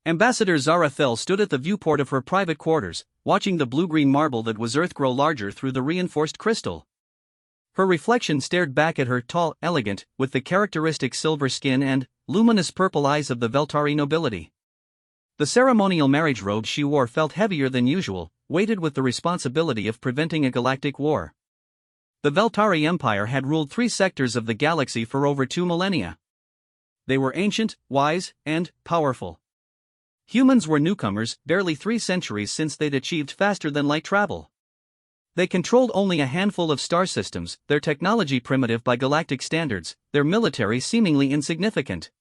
Ambassador Zara Thel stood at the viewport of her private quarters, watching the blue-green marble that was Earth grow larger through the reinforced crystal. Her reflection stared back at her, tall, elegant, with the characteristic silver skin and luminous purple eyes of the Veltari nobility. The ceremonial marriage robe she wore felt heavier than usual, weighted with the responsibility of preventing a galactic war. The Veltari Empire had ruled 3 sectors of the galaxy for over 2 millennia. They were ancient, wise, and powerful. Humans were newcomers, barely 3 centuries since they'd achieved faster-than-light travel. They controlled only a handful of star systems, their technology primitive by galactic standards, their military seemingly insignificant.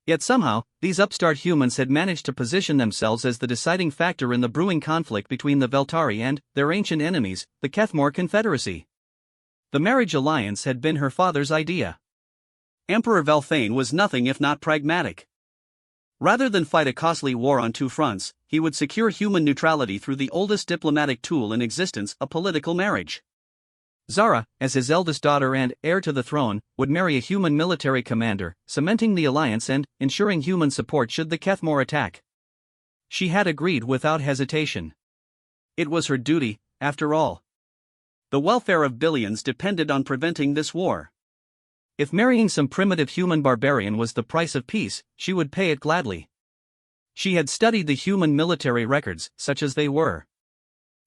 Yet somehow, these upstart humans had managed to position themselves as the deciding factor in the brewing conflict between the Veltari and their ancient enemies, the Kethmor Confederacy. The marriage alliance had been her father's idea. Emperor Velthane was nothing if not pragmatic. Rather than fight a costly war on 2 fronts, he would secure human neutrality through the oldest diplomatic tool in existence, a political marriage. Zara, as his eldest daughter and heir to the throne, would marry a human military commander, cementing the alliance and ensuring human support should the Kethmor attack. She had agreed without hesitation. It was her duty, after all. The welfare of billions depended on preventing this war. If marrying some primitive human barbarian was the price of peace, she would pay it gladly. She had studied the human military records, such as they were.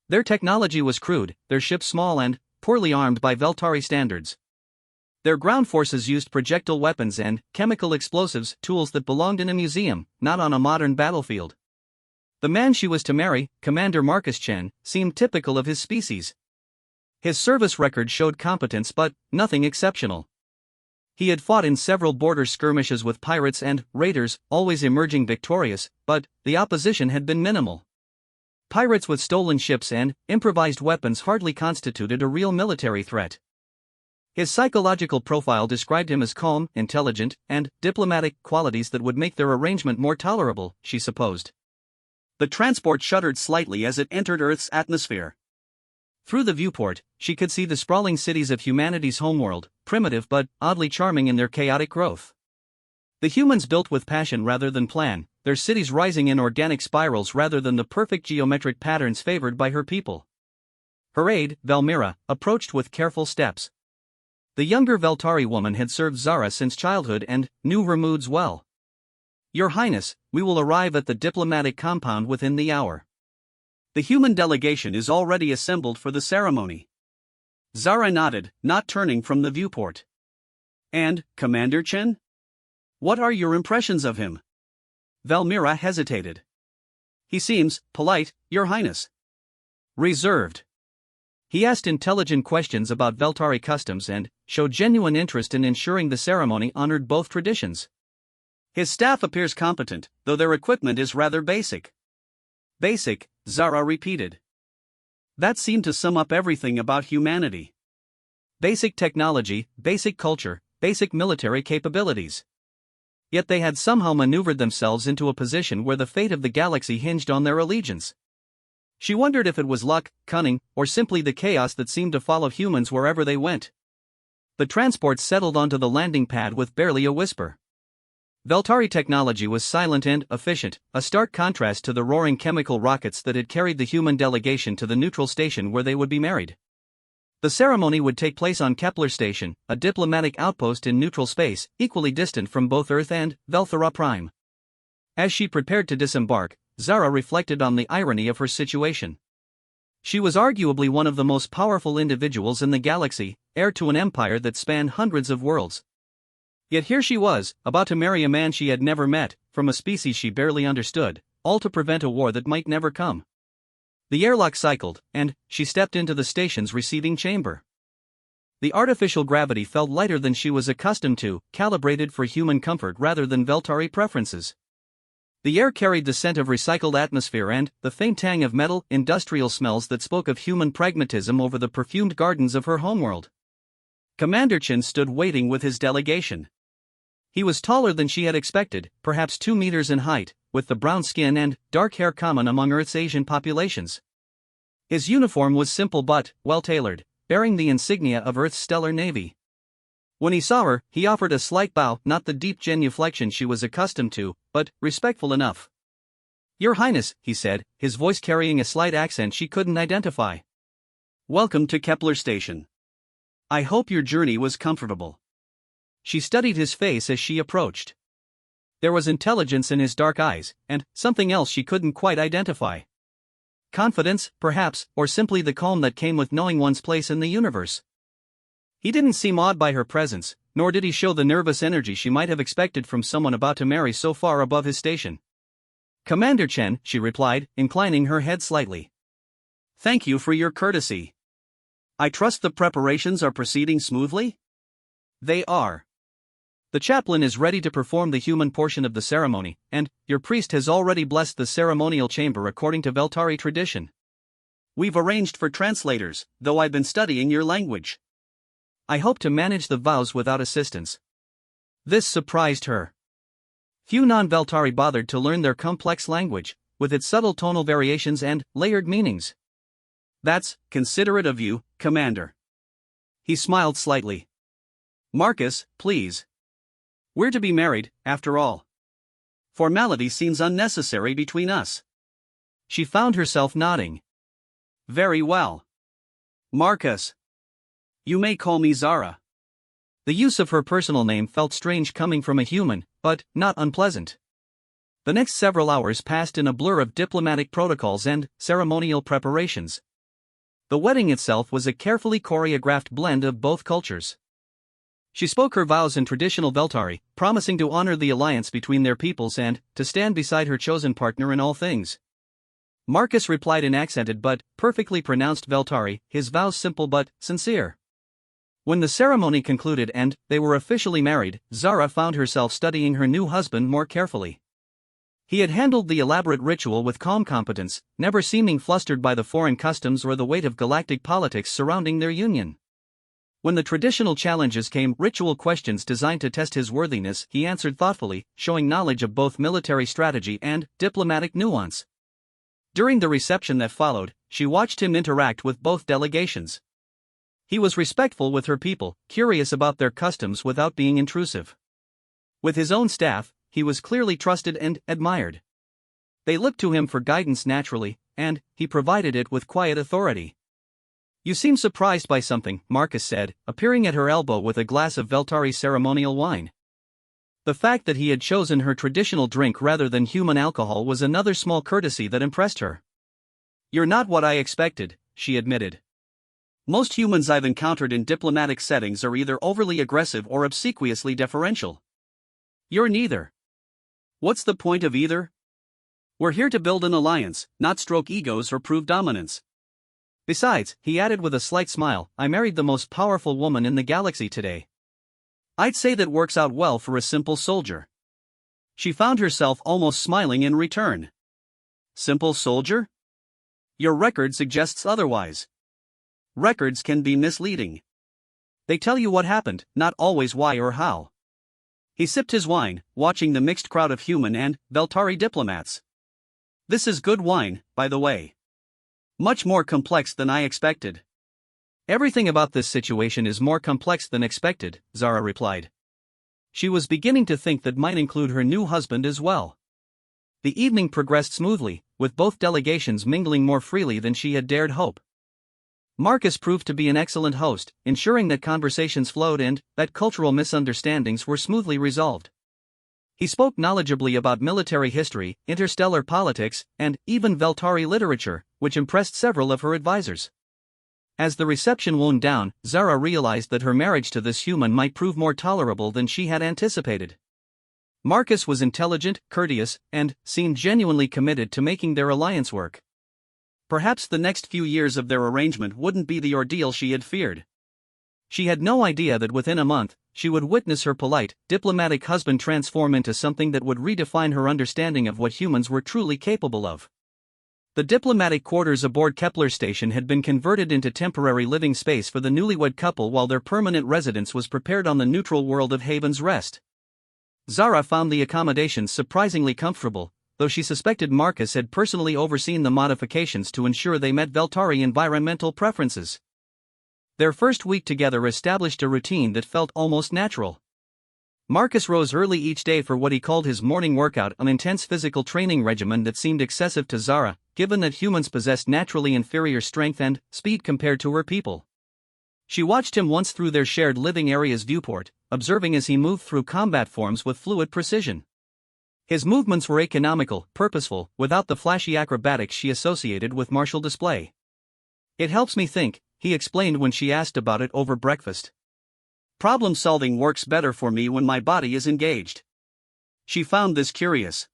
Their technology was crude, their ships small and poorly armed by Veltari standards. Their ground forces used projectile weapons and chemical explosives, tools that belonged in a museum, not on a modern battlefield. The man she was to marry, Commander Marcus Chen, seemed typical of his species. His service record showed competence but nothing exceptional. He had fought in several border skirmishes with pirates and raiders, always emerging victorious, but the opposition had been minimal. Pirates with stolen ships and improvised weapons hardly constituted a real military threat. His psychological profile described him as calm, intelligent, and diplomatic, qualities that would make their arrangement more tolerable, she supposed. The transport shuddered slightly as it entered Earth's atmosphere. Through the viewport, she could see the sprawling cities of humanity's homeworld, primitive but oddly charming in their chaotic growth. The humans built with passion rather than plan, their cities rising in organic spirals rather than the perfect geometric patterns favored by her people. Her aide, Valmira, approached with careful steps. The younger Veltari woman had served Zara since childhood and knew her moods well. "Your Highness, we will arrive at the diplomatic compound within the hour. The human delegation is already assembled for the ceremony." Zara nodded, not turning from the viewport. "And, Commander Chen? What are your impressions of him?" Valmira hesitated. "He seems polite, Your Highness. Reserved. He asked intelligent questions about Veltari customs and showed genuine interest in ensuring the ceremony honored both traditions. His staff appears competent, though their equipment is rather basic." "Basic," Zara repeated. That seemed to sum up everything about humanity. Basic technology, basic culture, basic military capabilities. Yet they had somehow maneuvered themselves into a position where the fate of the galaxy hinged on their allegiance. She wondered if it was luck, cunning, or simply the chaos that seemed to follow humans wherever they went. The transport settled onto the landing pad with barely a whisper. Veltari technology was silent and efficient, a stark contrast to the roaring chemical rockets that had carried the human delegation to the neutral station where they would be married. The ceremony would take place on Kepler Station, a diplomatic outpost in neutral space, equally distant from both Earth and Velthara Prime. As she prepared to disembark, Zara reflected on the irony of her situation. She was arguably one of the most powerful individuals in the galaxy, heir to an empire that spanned hundreds of worlds. Yet here she was, about to marry a man she had never met, from a species she barely understood, all to prevent a war that might never come. The airlock cycled, and she stepped into the station's receiving chamber. The artificial gravity felt lighter than she was accustomed to, calibrated for human comfort rather than Veltari preferences. The air carried the scent of recycled atmosphere and the faint tang of metal, industrial smells that spoke of human pragmatism over the perfumed gardens of her homeworld. Commander Chen stood waiting with his delegation. He was taller than she had expected, perhaps 2 meters in height, with the brown skin and dark hair common among Earth's Asian populations. His uniform was simple but well-tailored, bearing the insignia of Earth's stellar navy. When he saw her, he offered a slight bow, not the deep genuflection she was accustomed to, but respectful enough. Your Highness, he said, his voice carrying a slight accent she couldn't identify. Welcome to Kepler Station. I hope your journey was comfortable. She studied his face as she approached. There was intelligence in his dark eyes, and something else she couldn't quite identify. Confidence, perhaps, or simply the calm that came with knowing one's place in the universe. He didn't seem awed by her presence, nor did he show the nervous energy she might have expected from someone about to marry so far above his station. Commander Chen, she replied, inclining her head slightly. Thank you for your courtesy. I trust the preparations are proceeding smoothly? They are. The chaplain is ready to perform the human portion of the ceremony, and your priest has already blessed the ceremonial chamber according to Veltari tradition. We've arranged for translators, though I've been studying your language. I hope to manage the vows without assistance. This surprised her. Few non-Veltari bothered to learn their complex language, with its subtle tonal variations and layered meanings. That's considerate of you, Commander. He smiled slightly. Marcus, please. We're to be married, after all. Formality seems unnecessary between us. She found herself nodding. Very well. Marcus. You may call me Zara. The use of her personal name felt strange coming from a human, but not unpleasant. The next several hours passed in a blur of diplomatic protocols and ceremonial preparations. The wedding itself was a carefully choreographed blend of both cultures. She spoke her vows in traditional Veltari, promising to honor the alliance between their peoples and to stand beside her chosen partner in all things. Marcus replied in accented but perfectly pronounced Veltari, his vows simple but sincere. When the ceremony concluded and they were officially married, Zara found herself studying her new husband more carefully. He had handled the elaborate ritual with calm competence, never seeming flustered by the foreign customs or the weight of galactic politics surrounding their union. When the traditional challenges came, ritual questions designed to test his worthiness, he answered thoughtfully, showing knowledge of both military strategy and diplomatic nuance. During the reception that followed, she watched him interact with both delegations. He was respectful with her people, curious about their customs without being intrusive. With his own staff, he was clearly trusted and admired. They looked to him for guidance naturally, and he provided it with quiet authority. You seem surprised by something, Marcus said, appearing at her elbow with a glass of Veltari ceremonial wine. The fact that he had chosen her traditional drink rather than human alcohol was another small courtesy that impressed her. You're not what I expected, she admitted. Most humans I've encountered in diplomatic settings are either overly aggressive or obsequiously deferential. You're neither. What's the point of either? We're here to build an alliance, not stroke egos or prove dominance. Besides, he added with a slight smile, I married the most powerful woman in the galaxy today. I'd say that works out well for a simple soldier. She found herself almost smiling in return. Simple soldier? Your record suggests otherwise. Records can be misleading. They tell you what happened, not always why or how. He sipped his wine, watching the mixed crowd of human and Veltari diplomats. This is good wine, by the way. Much more complex than I expected. Everything about this situation is more complex than expected, Zara replied. She was beginning to think that might include her new husband as well. The evening progressed smoothly, with both delegations mingling more freely than she had dared hope. Marcus proved to be an excellent host, ensuring that conversations flowed and that cultural misunderstandings were smoothly resolved. He spoke knowledgeably about military history, interstellar politics, and even Veltari literature, which impressed several of her advisors. As the reception wound down, Zara realized that her marriage to this human might prove more tolerable than she had anticipated. Marcus was intelligent, courteous, and seemed genuinely committed to making their alliance work. Perhaps the next few years of their arrangement wouldn't be the ordeal she had feared. She had no idea that within a month, she would witness her polite, diplomatic husband transform into something that would redefine her understanding of what humans were truly capable of. The diplomatic quarters aboard Kepler Station had been converted into temporary living space for the newlywed couple while their permanent residence was prepared on the neutral world of Haven's Rest. Zara found the accommodations surprisingly comfortable, though she suspected Marcus had personally overseen the modifications to ensure they met Veltari environmental preferences. Their first week together established a routine that felt almost natural. Marcus rose early each day for what he called his morning workout, an intense physical training regimen that seemed excessive to Zara, given that humans possessed naturally inferior strength and speed compared to her people. She watched him once through their shared living area's viewport, observing as he moved through combat forms with fluid precision. His movements were economical, purposeful, without the flashy acrobatics she associated with martial display. "It helps me think," he explained when she asked about it over breakfast. "Problem-solving works better for me when my body is engaged." She found this curious.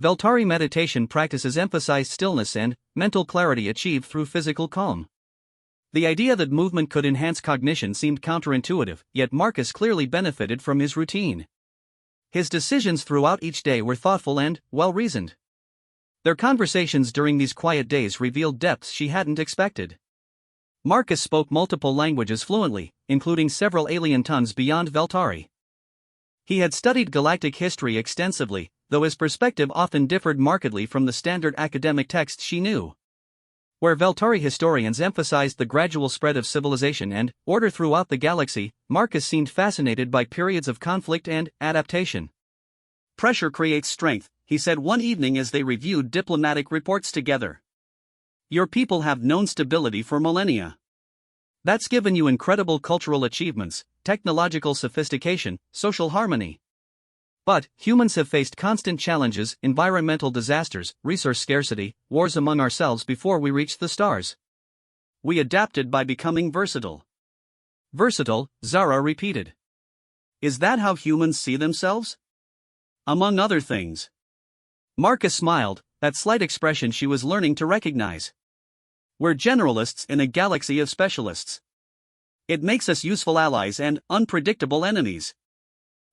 Veltari meditation practices emphasized stillness and mental clarity achieved through physical calm. The idea that movement could enhance cognition seemed counterintuitive, yet Marcus clearly benefited from his routine. His decisions throughout each day were thoughtful and well-reasoned. Their conversations during these quiet days revealed depths she hadn't expected. Marcus spoke multiple languages fluently, including several alien tongues beyond Veltari. He had studied galactic history extensively, though his perspective often differed markedly from the standard academic texts she knew. Where Veltari historians emphasized the gradual spread of civilization and order throughout the galaxy, Marcus seemed fascinated by periods of conflict and adaptation. "Pressure creates strength," he said one evening as they reviewed diplomatic reports together. "Your people have known stability for millennia. That's given you incredible cultural achievements, technological sophistication, social harmony. But humans have faced constant challenges, environmental disasters, resource scarcity, wars among ourselves before we reached the stars. We adapted by becoming versatile." "Versatile," Zara repeated. "Is that how humans see themselves?" "Among other things." Marcus smiled, that slight expression she was learning to recognize. "We're generalists in a galaxy of specialists. It makes us useful allies and unpredictable enemies."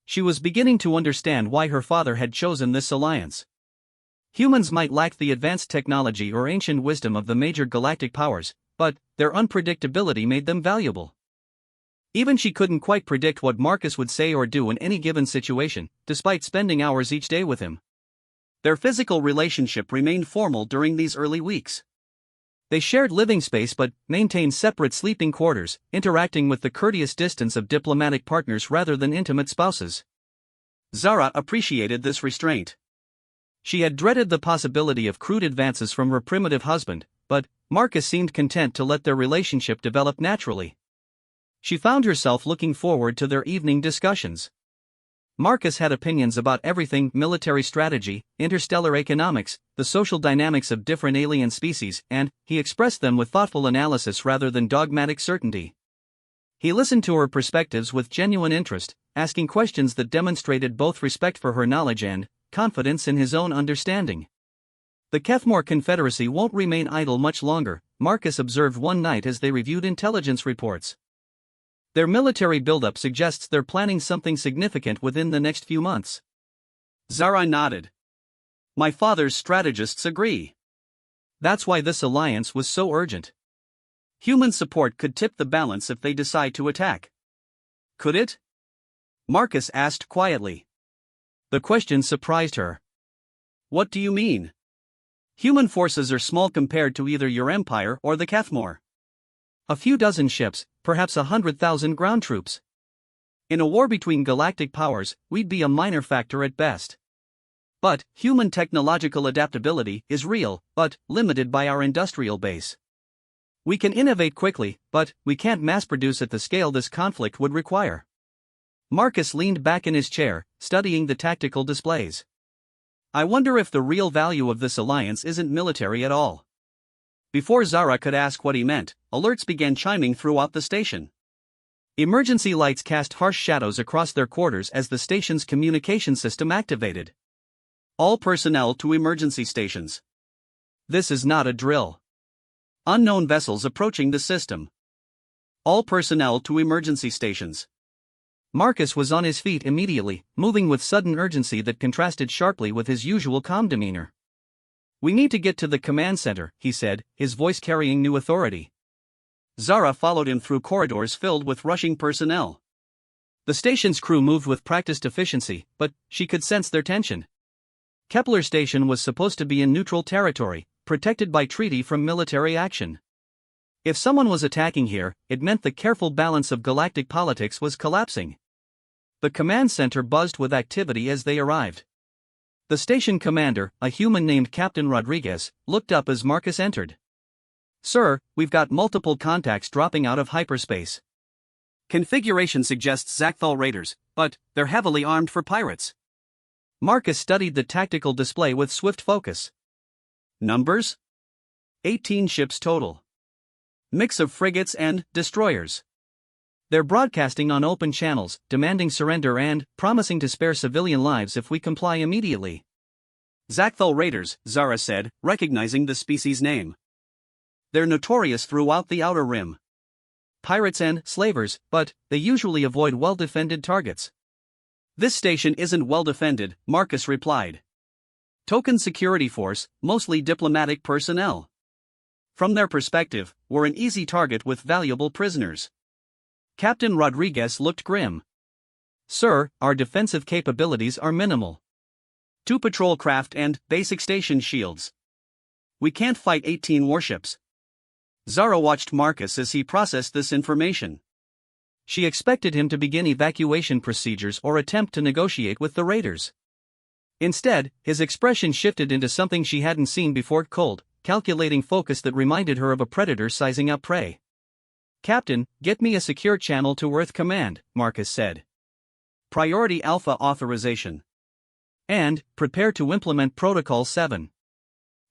She was beginning to understand why her father had chosen this alliance. Humans might lack the advanced technology or ancient wisdom of the major galactic powers, but their unpredictability made them valuable. Even she couldn't quite predict what Marcus would say or do in any given situation, despite spending hours each day with him. Their physical relationship remained formal during these early weeks. They shared living space but maintained separate sleeping quarters, interacting with the courteous distance of diplomatic partners rather than intimate spouses. Zara appreciated this restraint. She had dreaded the possibility of crude advances from her primitive husband, but Marcus seemed content to let their relationship develop naturally. She found herself looking forward to their evening discussions. Marcus had opinions about everything: military strategy, interstellar economics, the social dynamics of different alien species, and he expressed them with thoughtful analysis rather than dogmatic certainty. He listened to her perspectives with genuine interest, asking questions that demonstrated both respect for her knowledge and confidence in his own understanding. "The Kethmore Confederacy won't remain idle much longer," Marcus observed one night as they reviewed intelligence reports. "Their military buildup suggests they're planning something significant within the next few months." Zara nodded. "My father's strategists agree. That's why this alliance was so urgent. Human support could tip the balance if they decide to attack." "Could it?" Marcus asked quietly. The question surprised her. "What do you mean?" "Human forces are small compared to either your empire or the Kethmore. A few dozen ships, perhaps 100,000 ground troops. In a war between galactic powers, we'd be a minor factor at best. But human technological adaptability is real, but limited by our industrial base. We can innovate quickly, but we can't mass-produce at the scale this conflict would require." Marcus leaned back in his chair, studying the tactical displays. "I wonder if the real value of this alliance isn't military at all." Before Zara could ask what he meant, alerts began chiming throughout the station. Emergency lights cast harsh shadows across their quarters as the station's communication system activated. "All personnel to emergency stations. This is not a drill. Unknown vessels approaching the system. All personnel to emergency stations." Marcus was on his feet immediately, moving with sudden urgency that contrasted sharply with his usual calm demeanor. "We need to get to the command center," he said, his voice carrying new authority. Zara followed him through corridors filled with rushing personnel. The station's crew moved with practiced efficiency, but she could sense their tension. Kepler Station was supposed to be in neutral territory, protected by treaty from military action. If someone was attacking here, it meant the careful balance of galactic politics was collapsing. The command center buzzed with activity as they arrived. The station commander, a human named Captain Rodriguez, looked up as Marcus entered. "Sir, we've got multiple contacts dropping out of hyperspace. Configuration suggests Zakthal raiders, but they're heavily armed for pirates." Marcus studied the tactical display with swift focus. "Numbers? 18 ships total. Mix of frigates and destroyers. They're broadcasting on open channels, demanding surrender and promising to spare civilian lives if we comply immediately." "Zakthal raiders," Zara said, recognizing the species name. "They're notorious throughout the Outer Rim. Pirates and slavers, but they usually avoid well-defended targets." "This station isn't well-defended," Marcus replied. "Token security force, mostly diplomatic personnel. From their perspective, we're an easy target with valuable prisoners." Captain Rodriguez looked grim. "Sir, our defensive capabilities are minimal. 2 patrol craft and basic station shields. We can't fight 18 warships." Zara watched Marcus as he processed this information. She expected him to begin evacuation procedures or attempt to negotiate with the raiders. Instead, his expression shifted into something she hadn't seen before: cold, calculating focus that reminded her of a predator sizing up prey. "Captain, get me a secure channel to Earth Command," Marcus said. "Priority Alpha authorization. And prepare to implement Protocol 7.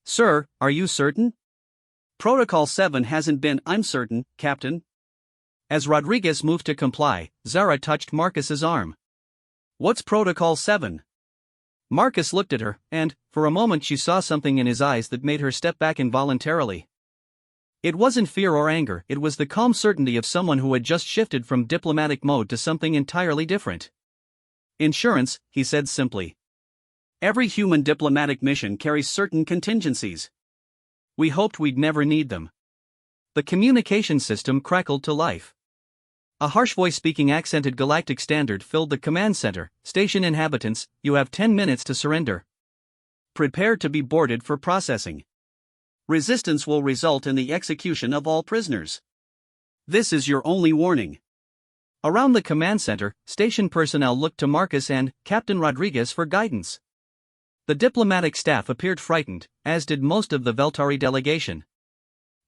"Sir, are you certain?" "Protocol 7 hasn't been." "I'm certain, Captain." As Rodriguez moved to comply, Zara touched Marcus's arm. "What's Protocol 7? Marcus looked at her, and, for a moment, she saw something in his eyes that made her step back involuntarily. It wasn't fear or anger, it was the calm certainty of someone who had just shifted from diplomatic mode to something entirely different. "Insurance," he said simply. "Every human diplomatic mission carries certain contingencies. We hoped we'd never need them." The communication system crackled to life. A harsh voice speaking accented galactic standard filled the command center. "Station inhabitants, you have 10 minutes to surrender. Prepare to be boarded for processing. Resistance will result in the execution of all prisoners. This is your only warning." Around the command center, station personnel looked to Marcus and Captain Rodriguez for guidance. The diplomatic staff appeared frightened, as did most of the Veltari delegation.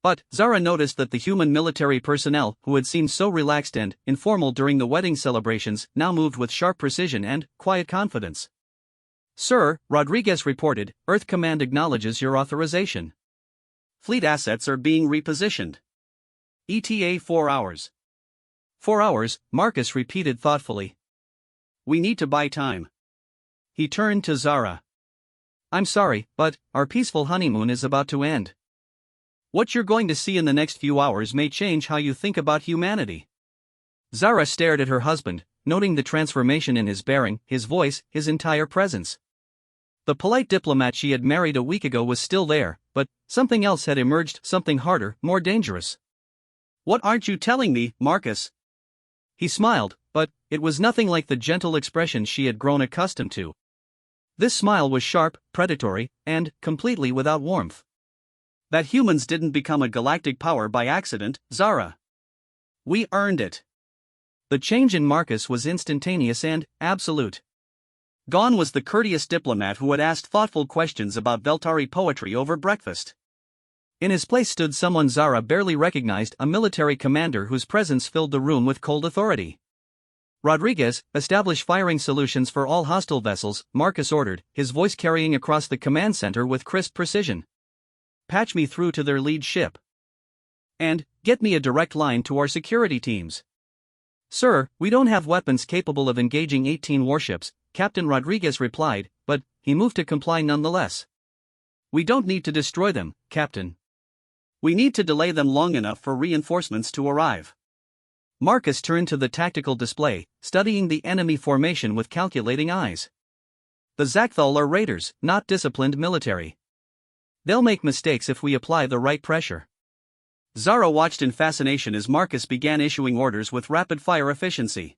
But Zara noticed that the human military personnel, who had seemed so relaxed and informal during the wedding celebrations, now moved with sharp precision and quiet confidence. "Sir," Rodriguez reported, "Earth Command acknowledges your authorization. Fleet assets are being repositioned. ETA 4 hours. 4 hours, Marcus repeated thoughtfully. "We need to buy time." He turned to Zara. "I'm sorry, but our peaceful honeymoon is about to end. What you're going to see in the next few hours may change how you think about humanity." Zara stared at her husband, noting the transformation in his bearing, his voice, his entire presence. The polite diplomat she had married a week ago was still there, but something else had emerged, something harder, more dangerous. "What aren't you telling me, Marcus?" He smiled, but it was nothing like the gentle expression she had grown accustomed to. This smile was sharp, predatory, and completely without warmth. "That humans didn't become a galactic power by accident, Zara. We earned it." The change in Marcus was instantaneous and absolute. Gone was the courteous diplomat who had asked thoughtful questions about Veltari poetry over breakfast. In his place stood someone Zara barely recognized, a military commander whose presence filled the room with cold authority. "Rodriguez, establish firing solutions for all hostile vessels," Marcus ordered, his voice carrying across the command center with crisp precision. "Patch me through to their lead ship. And get me a direct line to our security teams." "Sir, we don't have weapons capable of engaging 18 warships," Captain Rodriguez replied, but he moved to comply nonetheless. "We don't need to destroy them, Captain. We need to delay them long enough for reinforcements to arrive." Marcus turned to the tactical display, studying the enemy formation with calculating eyes. The Zakthal are raiders, not disciplined military. They'll make mistakes if we apply the right pressure. Zara watched in fascination as Marcus began issuing orders with rapid-fire efficiency.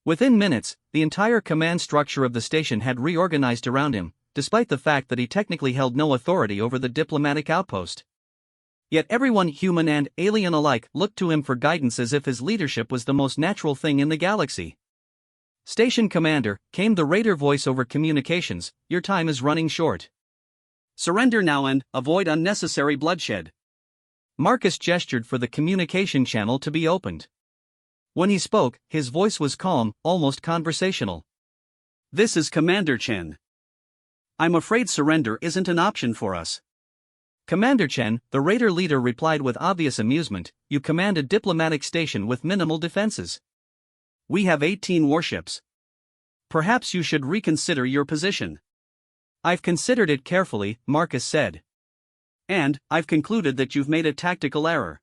Within minutes, the entire command structure of the station had reorganized around him, despite the fact that he technically held no authority over the diplomatic outpost. Yet everyone, human and alien alike, looked to him for guidance as if his leadership was the most natural thing in the galaxy. "Station Commander," came the Raider voice over communications, "your time is running short. Surrender now and avoid unnecessary bloodshed." Marcus gestured for the communication channel to be opened. When he spoke, his voice was calm, almost conversational. "This is Commander Chen. I'm afraid surrender isn't an option for us." "Commander Chen," the Raider leader replied with obvious amusement, "you command a diplomatic station with minimal defenses. We have 18 warships. Perhaps you should reconsider your position." "I've considered it carefully," Marcus said. "And I've concluded that you've made a tactical error."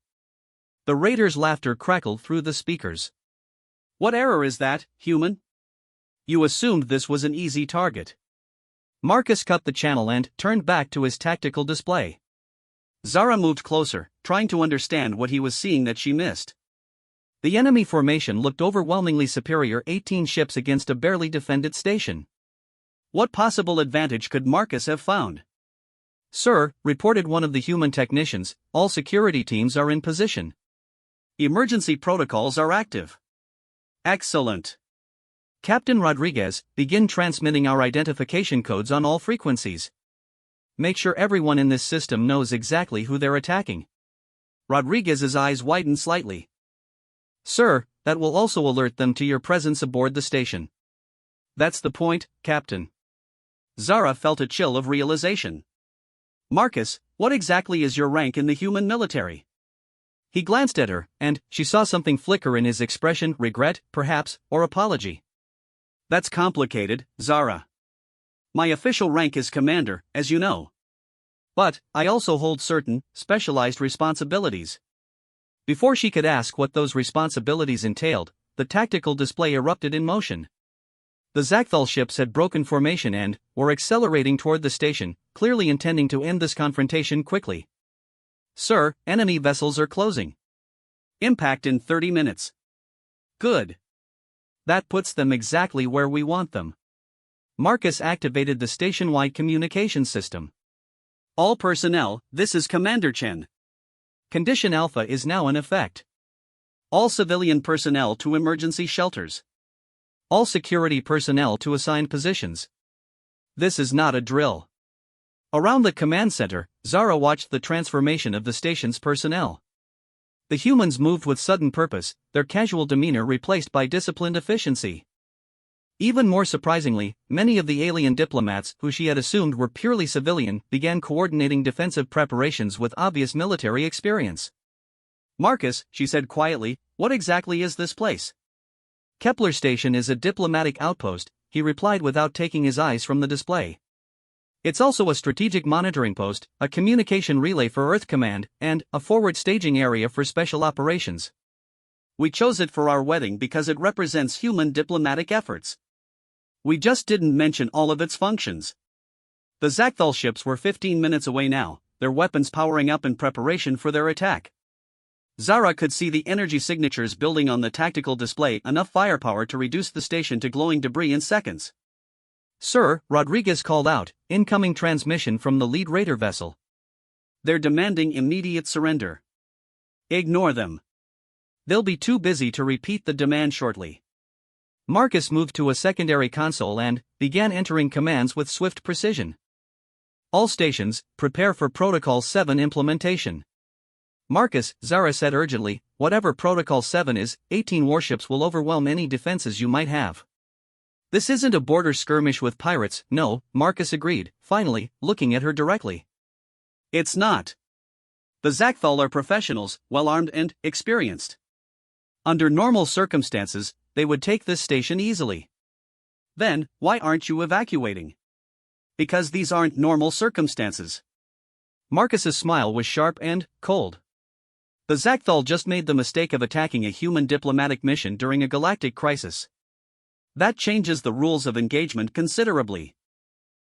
The Raider's laughter crackled through the speakers. "What error is that, human? You assumed this was an easy target." Marcus cut the channel and turned back to his tactical display. Zara moved closer, trying to understand what he was seeing that she missed. The enemy formation looked overwhelmingly superior, 18 ships against a barely defended station. What possible advantage could Marcus have found? "Sir," reported one of the human technicians, "all security teams are in position. Emergency protocols are active." "Excellent. Captain Rodriguez, begin transmitting our identification codes on all frequencies. Make sure everyone in this system knows exactly who they're attacking." Rodriguez's eyes widened slightly. "Sir, that will also alert them to your presence aboard the station." "That's the point, Captain." Zara felt a chill of realization. "Marcus, what exactly is your rank in the human military?" He glanced at her, and she saw something flicker in his expression, regret, perhaps, or apology. "That's complicated, Zara. My official rank is commander, as you know. But I also hold certain, specialized responsibilities." Before she could ask what those responsibilities entailed, the tactical display erupted in motion. The Zakthal ships had broken formation and were accelerating toward the station, clearly intending to end this confrontation quickly. "Sir, enemy vessels are closing. Impact in 30 minutes. Good. That puts them exactly where we want them." Marcus activated the station-wide communication system. "All personnel, this is Commander Chen. Condition Alpha is now in effect. All civilian personnel to emergency shelters. All security personnel to assigned positions." This is not a drill. Around the command center, Zara watched the transformation of the station's personnel. The humans moved with sudden purpose, their casual demeanor replaced by disciplined efficiency. Even more surprisingly, many of the alien diplomats who she had assumed were purely civilian began coordinating defensive preparations with obvious military experience. "Marcus," she said quietly, "what exactly is this place?" "Kepler Station is a diplomatic outpost," he replied without taking his eyes from the display. "It's also a strategic monitoring post, a communication relay for Earth Command, and a forward staging area for special operations. We chose it for our wedding because it represents human diplomatic efforts. We just didn't mention all of its functions." The Zakthal ships were 15 minutes away now, their weapons powering up in preparation for their attack. Zara could see the energy signatures building on the tactical display, enough firepower to reduce the station to glowing debris in seconds. "Sir," Rodriguez called out, "incoming transmission from the lead Raider vessel. They're demanding immediate surrender. Ignore them. They'll be too busy to repeat the demand shortly." Marcus moved to a secondary console and began entering commands with swift precision. "All stations, prepare for Protocol 7 implementation." "Marcus," Zara said urgently, "whatever Protocol 7 is, 18 warships will overwhelm any defenses you might have." "This isn't a border skirmish with pirates, no," Marcus agreed, finally, looking at her directly. "It's not. The Zakthal are professionals, well-armed and experienced. Under normal circumstances, they would take this station easily. Then, why aren't you evacuating?" "Because these aren't normal circumstances." Marcus's smile was sharp and cold. The Zakthal just made the mistake of attacking a human diplomatic mission during a galactic crisis. That changes the rules of engagement considerably.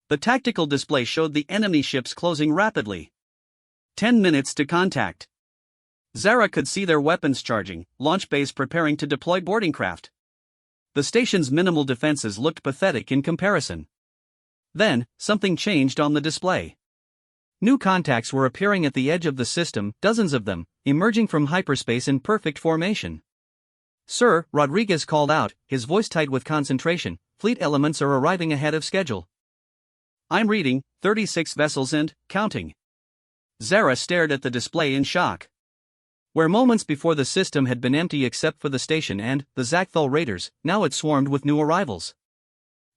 The tactical display showed the enemy ships closing rapidly. 10 minutes to contact. Zara could see their weapons charging, launch bays preparing to deploy boarding craft. The station's minimal defenses looked pathetic in comparison. Then, something changed on the display. New contacts were appearing at the edge of the system, dozens of them, emerging from hyperspace in perfect formation. Sir, Rodriguez called out, his voice tight with concentration, fleet elements are arriving ahead of schedule. I'm reading, 36 vessels and counting. Zara stared at the display in shock. Where moments before the system had been empty except for the station and the Zakthal raiders, now it swarmed with new arrivals.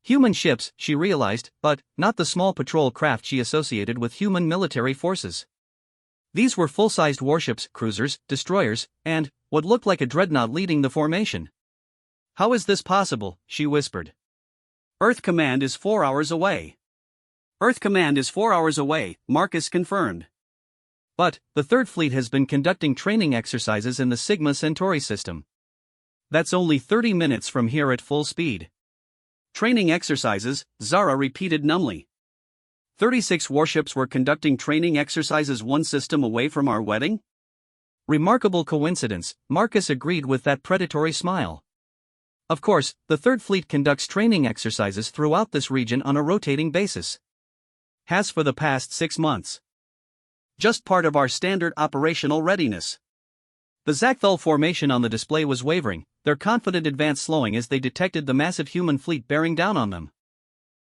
Human ships, she realized, but not the small patrol craft she associated with human military forces. These were full-sized warships, cruisers, destroyers, and what looked like a dreadnought leading the formation. How is this possible? She whispered. Earth Command is 4 hours away. Earth Command is 4 hours away, Marcus confirmed. But the Third Fleet has been conducting training exercises in the Sigma Centauri system. That's only 30 minutes from here at full speed. Training exercises, Zara repeated numbly. 36 warships were conducting training exercises one system away from our wedding? Remarkable coincidence, Marcus agreed with that predatory smile. Of course, the Third Fleet conducts training exercises throughout this region on a rotating basis. Has for the past 6 months. Just part of our standard operational readiness. The Zakthal formation on the display was wavering, their confident advance slowing as they detected the massive human fleet bearing down on them.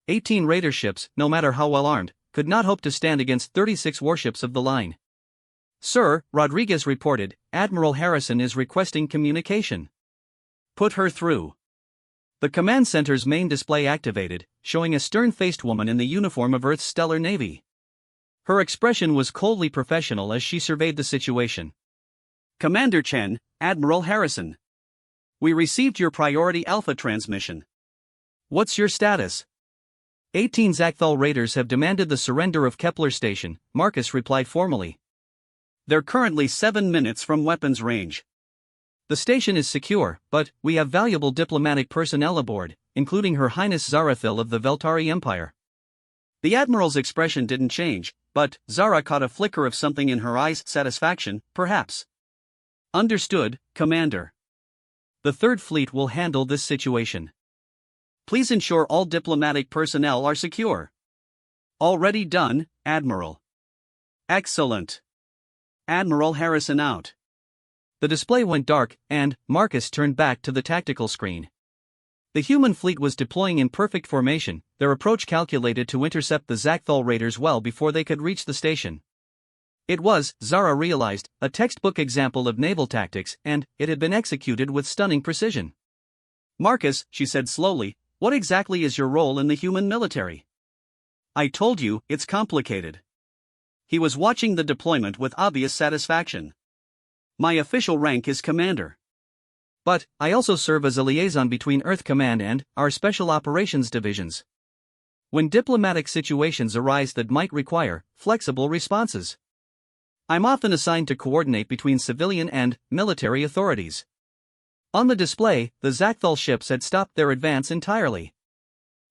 18 raider ships, no matter how well armed, could not hope to stand against 36 warships of the line. Sir, Rodriguez reported, Admiral Harrison is requesting communication. Put her through. The command center's main display activated, showing a stern-faced woman in the uniform of Earth's Stellar Navy. Her expression was coldly professional as she surveyed the situation. Commander Chen, Admiral Harrison. We received your priority alpha transmission. What's your status? 18 Zakthal raiders have demanded the surrender of Kepler Station, Marcus replied formally. They're currently 7 minutes from weapons range. The station is secure, but we have valuable diplomatic personnel aboard, including Her Highness Zarathil of the Veltari Empire. The Admiral's expression didn't change, but Zara caught a flicker of something in her eyes, satisfaction, perhaps. Understood, Commander. The Third Fleet will handle this situation. Please ensure all diplomatic personnel are secure. Already done, Admiral. Excellent. Admiral Harrison out. The display went dark, and Marcus turned back to the tactical screen. The human fleet was deploying in perfect formation, their approach calculated to intercept the Zakthal raiders well before they could reach the station. It was, Zara realized, a textbook example of naval tactics, and it had been executed with stunning precision. Marcus, she said slowly, what exactly is your role in the human military? I told you, it's complicated. He was watching the deployment with obvious satisfaction. My official rank is Commander. But I also serve as a liaison between Earth Command and our Special Operations divisions. When diplomatic situations arise that might require flexible responses, I'm often assigned to coordinate between civilian and military authorities. On the display, the Zakthal ships had stopped their advance entirely.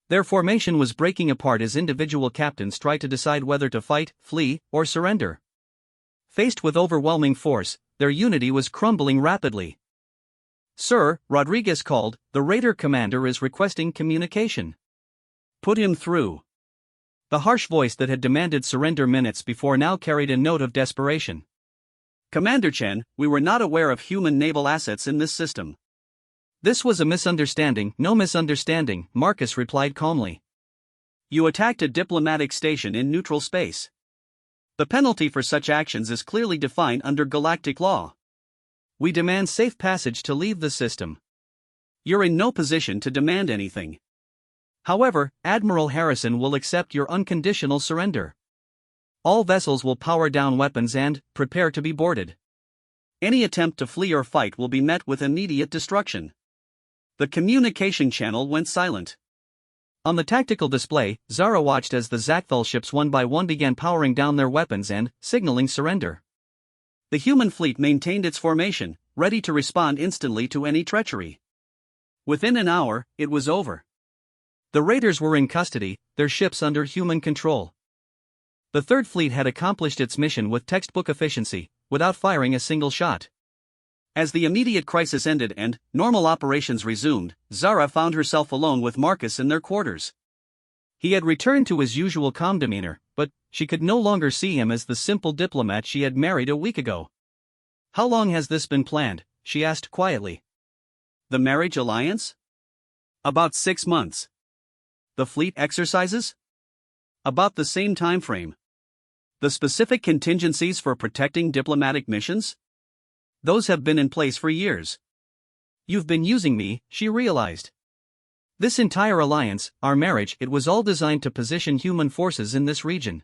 Their formation was breaking apart as individual captains tried to decide whether to fight, flee, or surrender. Faced with overwhelming force, their unity was crumbling rapidly. Sir, Rodriguez called, the raider commander is requesting communication. Put him through. The harsh voice that had demanded surrender minutes before now carried a note of desperation. Commander Chen, we were not aware of human naval assets in this system. This was a misunderstanding. No misunderstanding, Marcus replied calmly. You attacked a diplomatic station in neutral space. The penalty for such actions is clearly defined under galactic law. We demand safe passage to leave the system. You're in no position to demand anything. However, Admiral Harrison will accept your unconditional surrender. All vessels will power down weapons and prepare to be boarded. Any attempt to flee or fight will be met with immediate destruction. The communication channel went silent. On the tactical display, Zara watched as the Zakthal ships one by one began powering down their weapons and signaling surrender. The human fleet maintained its formation, ready to respond instantly to any treachery. Within an hour, it was over. The raiders were in custody, their ships under human control. The Third Fleet had accomplished its mission with textbook efficiency, without firing a single shot. As the immediate crisis ended and normal operations resumed, Zara found herself alone with Marcus in their quarters. He had returned to his usual calm demeanor, but she could no longer see him as the simple diplomat she had married a week ago. How long has this been planned? She asked quietly. The marriage alliance? About 6 months. The fleet exercises? About the same time frame. The specific contingencies for protecting diplomatic missions? Those have been in place for years. You've been using me, she realized. This entire alliance, our marriage, it was all designed to position human forces in this region.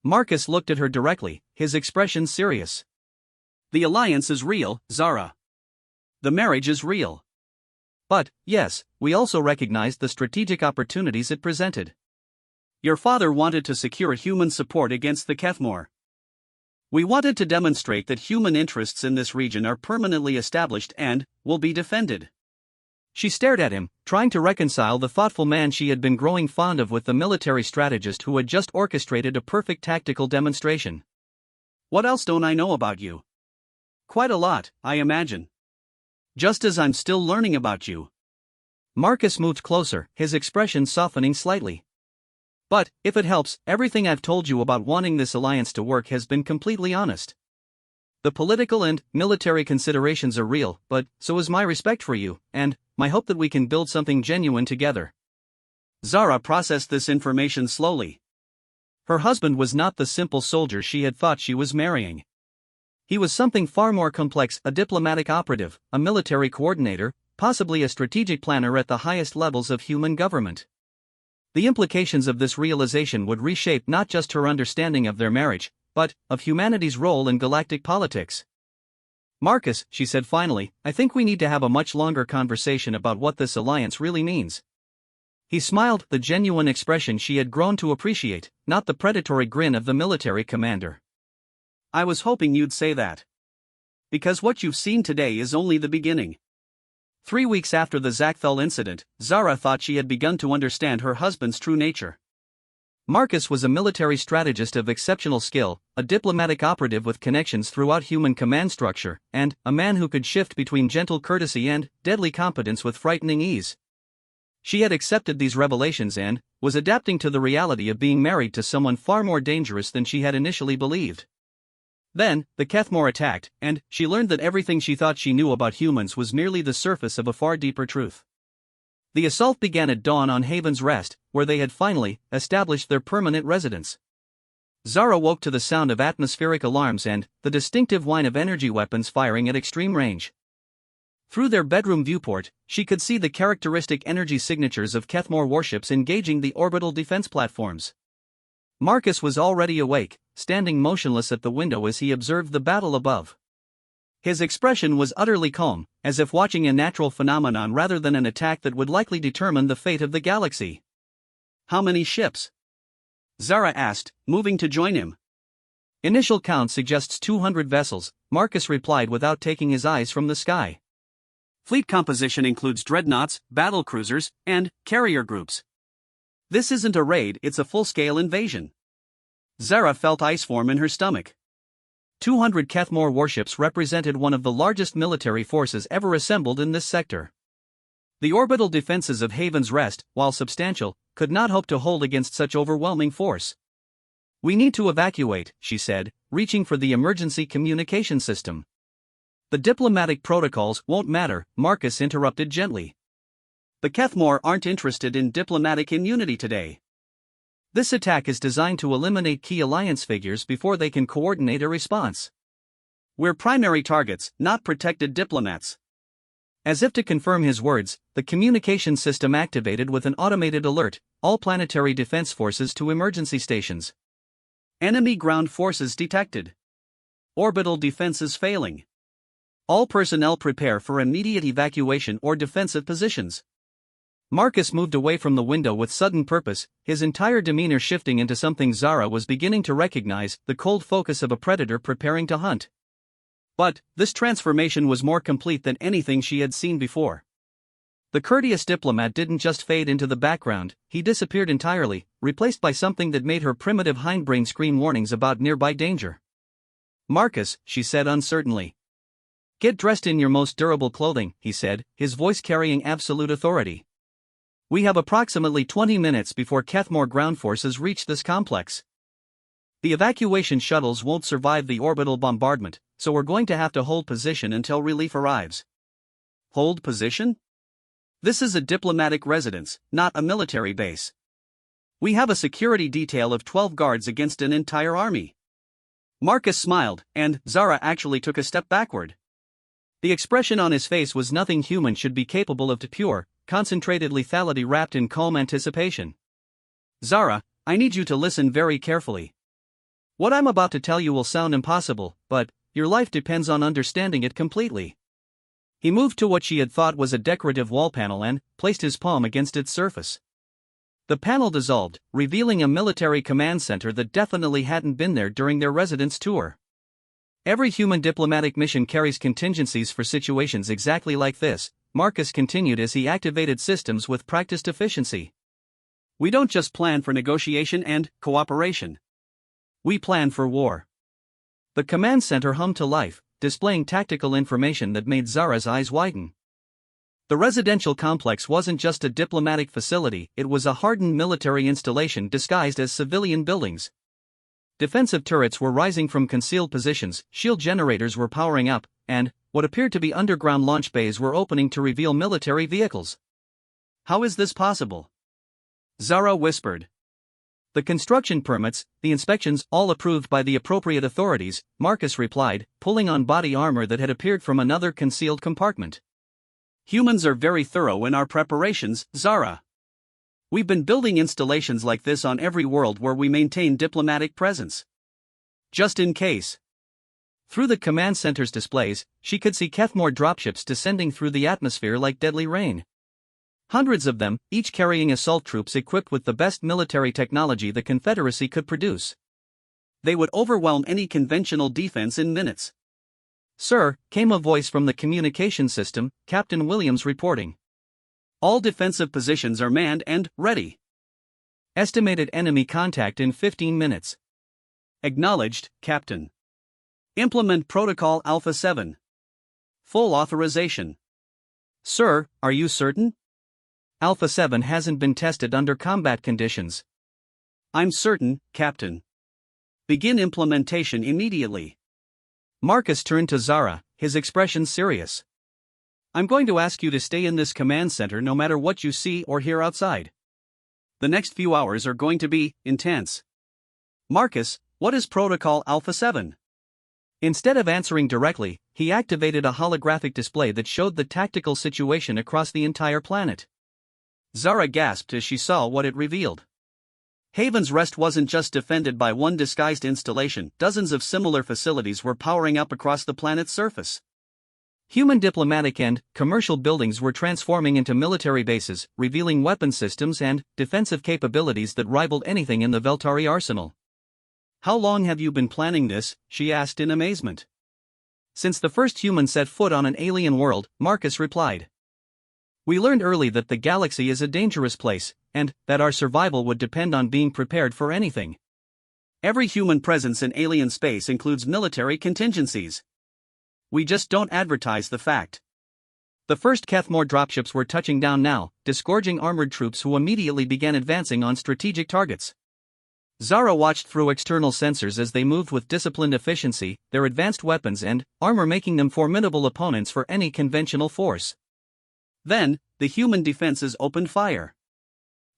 Marcus looked at her directly, his expression serious. The alliance is real, Zara. The marriage is real. But, yes, we also recognized the strategic opportunities it presented. Your father wanted to secure human support against the Kethmor. We wanted to demonstrate that human interests in this region are permanently established and will be defended. She stared at him, trying to reconcile the thoughtful man she had been growing fond of with the military strategist who had just orchestrated a perfect tactical demonstration. What else don't I know about you? Quite a lot, I imagine. Just as I'm still learning about you. Marcus moved closer, his expression softening slightly. But, if it helps, everything I've told you about wanting this alliance to work has been completely honest. The political and military considerations are real, but so is my respect for you, and my hope that we can build something genuine together. Zara processed this information slowly. Her husband was not the simple soldier she had thought she was marrying. He was something far more complex, a diplomatic operative, a military coordinator, possibly a strategic planner at the highest levels of human government. The implications of this realization would reshape not just her understanding of their marriage, but of humanity's role in galactic politics. Marcus, she said finally, I think we need to have a much longer conversation about what this alliance really means. He smiled, the genuine expression she had grown to appreciate, not the predatory grin of the military commander. I was hoping you'd say that. Because what you've seen today is only the beginning. 3 weeks after the Zakthal incident, Zara thought she had begun to understand her husband's true nature. Marcus was a military strategist of exceptional skill, a diplomatic operative with connections throughout human command structure, and a man who could shift between gentle courtesy and deadly competence with frightening ease. She had accepted these revelations and was adapting to the reality of being married to someone far more dangerous than she had initially believed. Then, the Kethmor attacked, and she learned that everything she thought she knew about humans was merely the surface of a far deeper truth. The assault began at dawn on Haven's Rest, where they had finally established their permanent residence. Zara woke to the sound of atmospheric alarms and the distinctive whine of energy weapons firing at extreme range. Through their bedroom viewport, she could see the characteristic energy signatures of Kethmor warships engaging the orbital defense platforms. Marcus was already awake, standing motionless at the window as he observed the battle above. His expression was utterly calm, as if watching a natural phenomenon rather than an attack that would likely determine the fate of the galaxy. How many ships? Zara asked, moving to join him. Initial count suggests 200 vessels, Marcus replied without taking his eyes from the sky. Fleet composition includes dreadnoughts, battlecruisers, and carrier groups. This isn't a raid, it's a full-scale invasion. Zara felt ice form in her stomach. 200 Kethmor warships represented one of the largest military forces ever assembled in this sector. The orbital defenses of Haven's Rest, while substantial, could not hope to hold against such overwhelming force. We need to evacuate, she said, reaching for the emergency communication system. The diplomatic protocols won't matter, Marcus interrupted gently. The Kethmor aren't interested in diplomatic immunity today. This attack is designed to eliminate key alliance figures before they can coordinate a response. We're primary targets, not protected diplomats. As if to confirm his words, the communication system activated with an automated alert, all planetary defense forces to emergency stations. Enemy ground forces detected. Orbital defenses failing. All personnel prepare for immediate evacuation or defensive positions. Marcus moved away from the window with sudden purpose, his entire demeanor shifting into something Zara was beginning to recognize, the cold focus of a predator preparing to hunt. But this transformation was more complete than anything she had seen before. The courteous diplomat didn't just fade into the background, he disappeared entirely, replaced by something that made her primitive hindbrain scream warnings about nearby danger. Marcus, she said uncertainly. Get dressed in your most durable clothing, he said, his voice carrying absolute authority. We have approximately 20 minutes before Kethmor ground forces reach this complex. The evacuation shuttles won't survive the orbital bombardment, so we're going to have to hold position until relief arrives. Hold position? This is a diplomatic residence, not a military base. We have a security detail of 12 guards against an entire army. Marcus smiled, and Zara actually took a step backward. The expression on his face was nothing human should be capable of, pure, concentrated lethality wrapped in calm anticipation. Zara, I need you to listen very carefully. What I'm about to tell you will sound impossible, but your life depends on understanding it completely. He moved to what she had thought was a decorative wall panel and placed his palm against its surface. The panel dissolved, revealing a military command center that definitely hadn't been there during their residence tour. Every human diplomatic mission carries contingencies for situations exactly like this, Marcus continued as he activated systems with practiced efficiency. We don't just plan for negotiation and cooperation. We plan for war. The command center hummed to life, displaying tactical information that made Zara's eyes widen. The residential complex wasn't just a diplomatic facility, it was a hardened military installation disguised as civilian buildings. Defensive turrets were rising from concealed positions, shield generators were powering up, and what appeared to be underground launch bays were opening to reveal military vehicles. How is this possible? Zara whispered. The construction permits, the inspections, all approved by the appropriate authorities, Marcus replied, pulling on body armor that had appeared from another concealed compartment. Humans are very thorough in our preparations, Zara. We've been building installations like this on every world where we maintain diplomatic presence. Just in case. Through the command center's displays, she could see Kethmore dropships descending through the atmosphere like deadly rain. Hundreds of them, each carrying assault troops equipped with the best military technology the Confederacy could produce. They would overwhelm any conventional defense in minutes. Sir, came a voice from the communication system, Captain Williams reporting. All defensive positions are manned and ready. Estimated enemy contact in 15 minutes. Acknowledged, Captain. Implement Protocol Alpha 7. Full authorization. Sir, are you certain? Alpha 7 hasn't been tested under combat conditions. I'm certain, Captain. Begin implementation immediately. Marcus turned to Zara, his expression serious. I'm going to ask you to stay in this command center no matter what you see or hear outside. The next few hours are going to be intense. Marcus, what is Protocol Alpha 7? Instead of answering directly, he activated a holographic display that showed the tactical situation across the entire planet. Zara gasped as she saw what it revealed. Haven's Rest wasn't just defended by one disguised installation, dozens of similar facilities were powering up across the planet's surface. Human diplomatic and commercial buildings were transforming into military bases, revealing weapon systems and defensive capabilities that rivaled anything in the Veltari arsenal. How long have you been planning this? She asked in amazement. Since the first human set foot on an alien world, Marcus replied. We learned early that the galaxy is a dangerous place, and that our survival would depend on being prepared for anything. Every human presence in alien space includes military contingencies. We just don't advertise the fact. The first Kethmore dropships were touching down now, disgorging armored troops who immediately began advancing on strategic targets. Zara watched through external sensors as they moved with disciplined efficiency, their advanced weapons and armor making them formidable opponents for any conventional force. Then, the human defenses opened fire.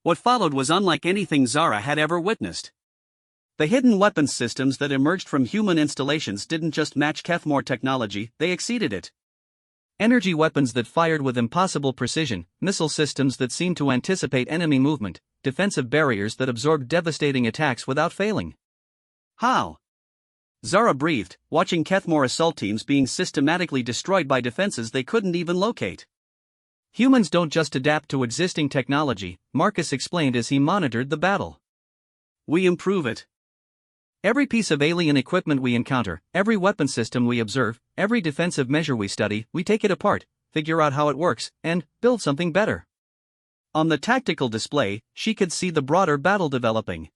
What followed was unlike anything Zara had ever witnessed. The hidden weapons systems that emerged from human installations didn't just match Kethmore technology, they exceeded it. Energy weapons that fired with impossible precision, missile systems that seemed to anticipate enemy movement, defensive barriers that absorbed devastating attacks without failing. How? Zara breathed, watching Kethmore assault teams being systematically destroyed by defenses they couldn't even locate. Humans don't just adapt to existing technology, Marcus explained as he monitored the battle. We improve it. Every piece of alien equipment we encounter, every weapon system we observe, every defensive measure we study, we take it apart, figure out how it works, and build something better. On the tactical display, she could see the broader battle developing.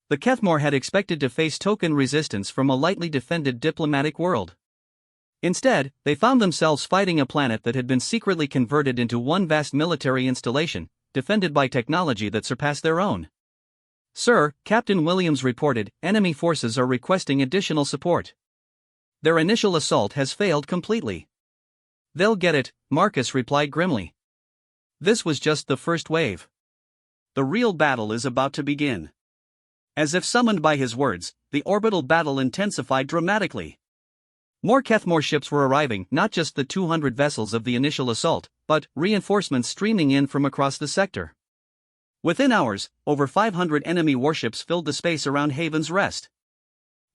The Kethmore had expected to face token resistance from a lightly defended diplomatic world. Instead, they found themselves fighting a planet that had been secretly converted into one vast military installation, defended by technology that surpassed their own. Sir, Captain Williams reported, enemy forces are requesting additional support. Their initial assault has failed completely. They'll get it, Marcus replied grimly. This was just the first wave. The real battle is about to begin. As if summoned by his words, the orbital battle intensified dramatically. More Kethmore ships were arriving, not just the 200 vessels of the initial assault, but reinforcements streaming in from across the sector. Within hours, over 500 enemy warships filled the space around Haven's Rest.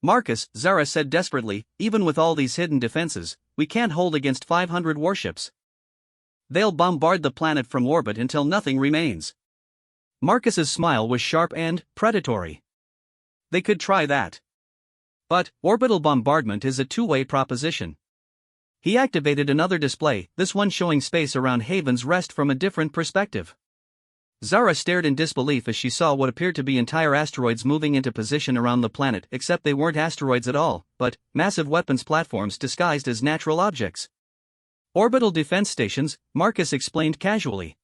Marcus, Zara said desperately, even with all these hidden defenses, we can't hold against 500 warships. They'll bombard the planet from orbit until nothing remains. Marcus's smile was sharp and predatory. They could try that. But orbital bombardment is a two-way proposition. He activated another display, this one showing space around Haven's Rest from a different perspective. Zara stared in disbelief as she saw what appeared to be entire asteroids moving into position around the planet, except they weren't asteroids at all, but massive weapons platforms disguised as natural objects. Orbital defense stations, Marcus explained casually.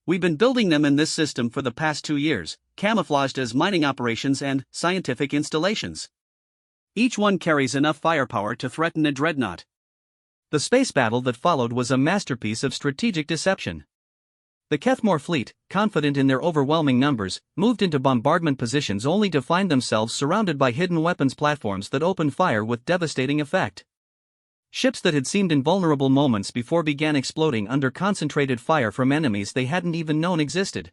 We've been building them in this system for the past 2 years, camouflaged as mining operations and scientific installations. Each one carries enough firepower to threaten a dreadnought. The space battle that followed was a masterpiece of strategic deception. The Kethmore fleet, confident in their overwhelming numbers, moved into bombardment positions only to find themselves surrounded by hidden weapons platforms that opened fire with devastating effect. Ships that had seemed invulnerable moments before began exploding under concentrated fire from enemies they hadn't even known existed.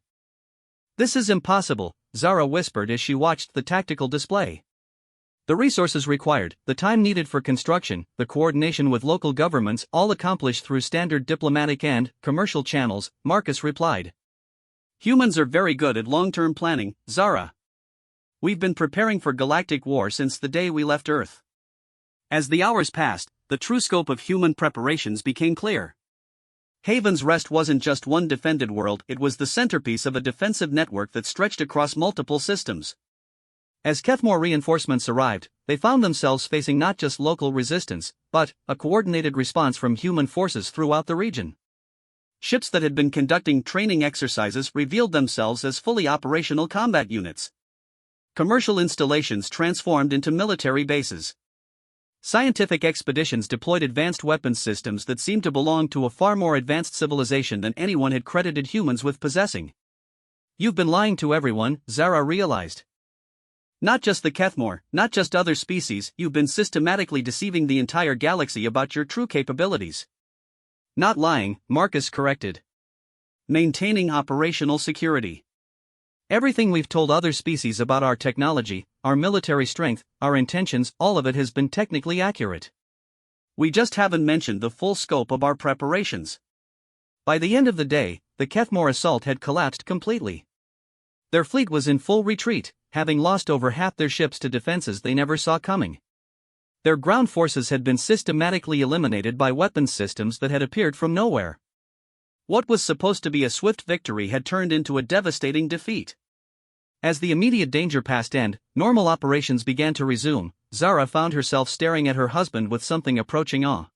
This is impossible, Zara whispered as she watched the tactical display. The resources required, the time needed for construction, the coordination with local governments, all accomplished through standard diplomatic and commercial channels, Marcus replied. Humans are very good at long-term planning, Zara. We've been preparing for galactic war since the day we left Earth. As the hours passed, the true scope of human preparations became clear. Haven's Rest wasn't just one defended world, it was the centerpiece of a defensive network that stretched across multiple systems. As Kethmore reinforcements arrived, they found themselves facing not just local resistance, but a coordinated response from human forces throughout the region. Ships that had been conducting training exercises revealed themselves as fully operational combat units. Commercial installations transformed into military bases. Scientific expeditions deployed advanced weapons systems that seemed to belong to a far more advanced civilization than anyone had credited humans with possessing. You've been lying to everyone, Zara realized. Not just the Kethmore, not just other species, you've been systematically deceiving the entire galaxy about your true capabilities. Not lying, Marcus corrected. Maintaining operational security. Everything we've told other species about our technology, our military strength, our intentions, all of it has been technically accurate. We just haven't mentioned the full scope of our preparations. By the end of the day, the Kethmore assault had collapsed completely. Their fleet was in full retreat, having lost over half their ships to defenses they never saw coming. Their ground forces had been systematically eliminated by weapons systems that had appeared from nowhere. What was supposed to be a swift victory had turned into a devastating defeat. As the immediate danger passed and normal operations began to resume, Zara found herself staring at her husband with something approaching awe.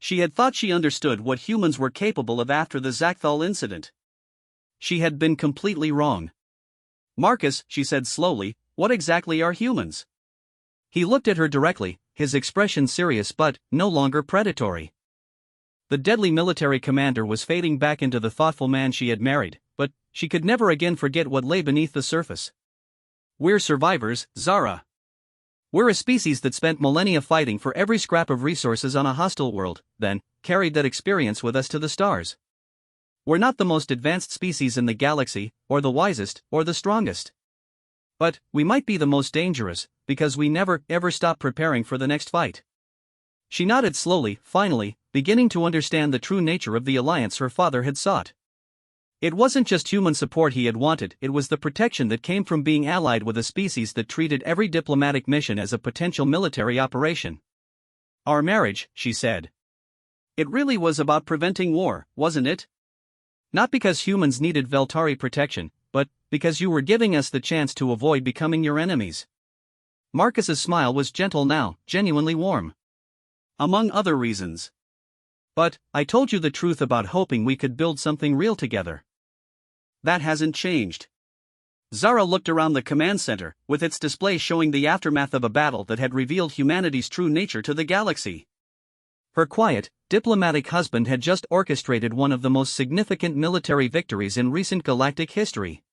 She had thought she understood what humans were capable of after the Zakthal incident. She had been completely wrong. Marcus, she said slowly, what exactly are humans? He looked at her directly, his expression serious but no longer predatory. The deadly military commander was fading back into the thoughtful man she had married, but she could never again forget what lay beneath the surface. We're survivors, Zara. We're a species that spent millennia fighting for every scrap of resources on a hostile world, then carried that experience with us to the stars. We're not the most advanced species in the galaxy, or the wisest, or the strongest. But we might be the most dangerous, because we never, ever stop preparing for the next fight. She nodded slowly, finally, beginning to understand the true nature of the alliance her father had sought. It wasn't just human support he had wanted, it was the protection that came from being allied with a species that treated every diplomatic mission as a potential military operation. Our marriage, she said. It really was about preventing war, wasn't it? Not because humans needed Veltari protection, but because you were giving us the chance to avoid becoming your enemies. Marcus's smile was gentle now, genuinely warm. Among other reasons. But I told you the truth about hoping we could build something real together. That hasn't changed. Zara looked around the command center, with its display showing the aftermath of a battle that had revealed humanity's true nature to the galaxy. Her quiet, diplomatic husband had just orchestrated one of the most significant military victories in recent galactic history.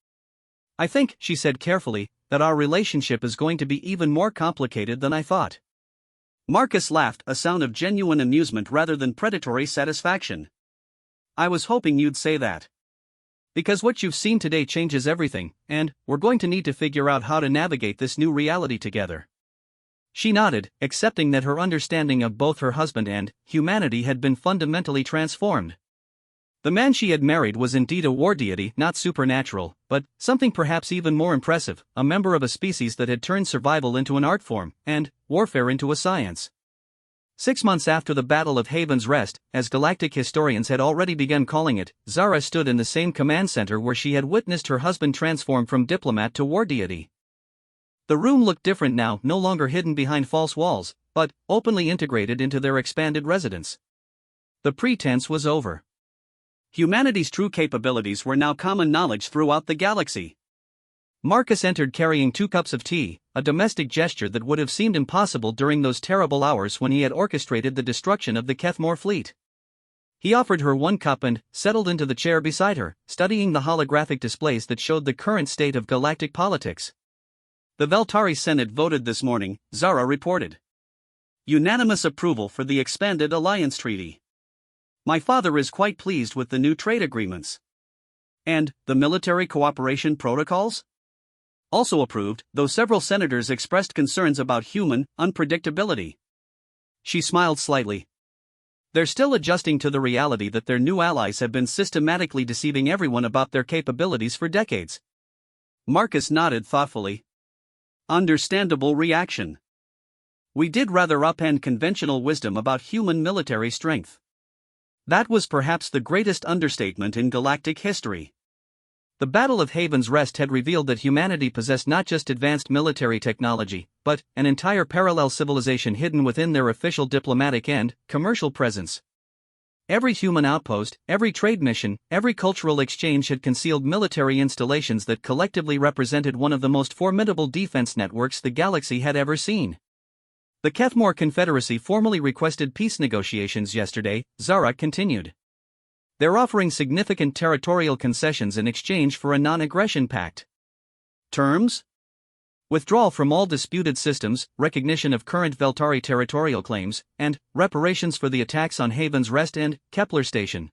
"I think," she said carefully, "that our relationship is going to be even more complicated than I thought." Marcus laughed, a sound of genuine amusement rather than predatory satisfaction. "I was hoping you'd say that. Because what you've seen today changes everything, and we're going to need to figure out how to navigate this new reality together." She nodded, accepting that her understanding of both her husband and humanity had been fundamentally transformed. The man she had married was indeed a war deity, not supernatural, but something perhaps even more impressive, a member of a species that had turned survival into an art form, and warfare into a science. 6 months after the Battle of Haven's Rest, as galactic historians had already begun calling it, Zara stood in the same command center where she had witnessed her husband transform from diplomat to war deity. The room looked different now, no longer hidden behind false walls, but openly integrated into their expanded residence. The pretense was over. Humanity's true capabilities were now common knowledge throughout the galaxy. Marcus entered carrying 2 cups of tea, a domestic gesture that would have seemed impossible during those terrible hours when he had orchestrated the destruction of the Kethmore fleet. He offered her 1 cup and settled into the chair beside her, studying the holographic displays that showed the current state of galactic politics. "The Veltari Senate voted this morning," Zara reported. "Unanimous approval for the expanded alliance treaty. My father is quite pleased with the new trade agreements. And the military cooperation protocols? Also approved, though several senators expressed concerns about human unpredictability." She smiled slightly. "They're still adjusting to the reality that their new allies have been systematically deceiving everyone about their capabilities for decades." Marcus nodded thoughtfully. "Understandable reaction. We did rather upend conventional wisdom about human military strength. That was perhaps the greatest understatement in galactic history." The Battle of Haven's Rest had revealed that humanity possessed not just advanced military technology, but an entire parallel civilization hidden within their official diplomatic and commercial presence. Every human outpost, every trade mission, every cultural exchange had concealed military installations that collectively represented one of the most formidable defense networks the galaxy had ever seen. "The Kethmore Confederacy formally requested peace negotiations yesterday," Zara continued. "They're offering significant territorial concessions in exchange for a non-aggression pact. Terms? Withdrawal from all disputed systems, recognition of current Veltari territorial claims, and reparations for the attacks on Haven's Rest and Kepler Station.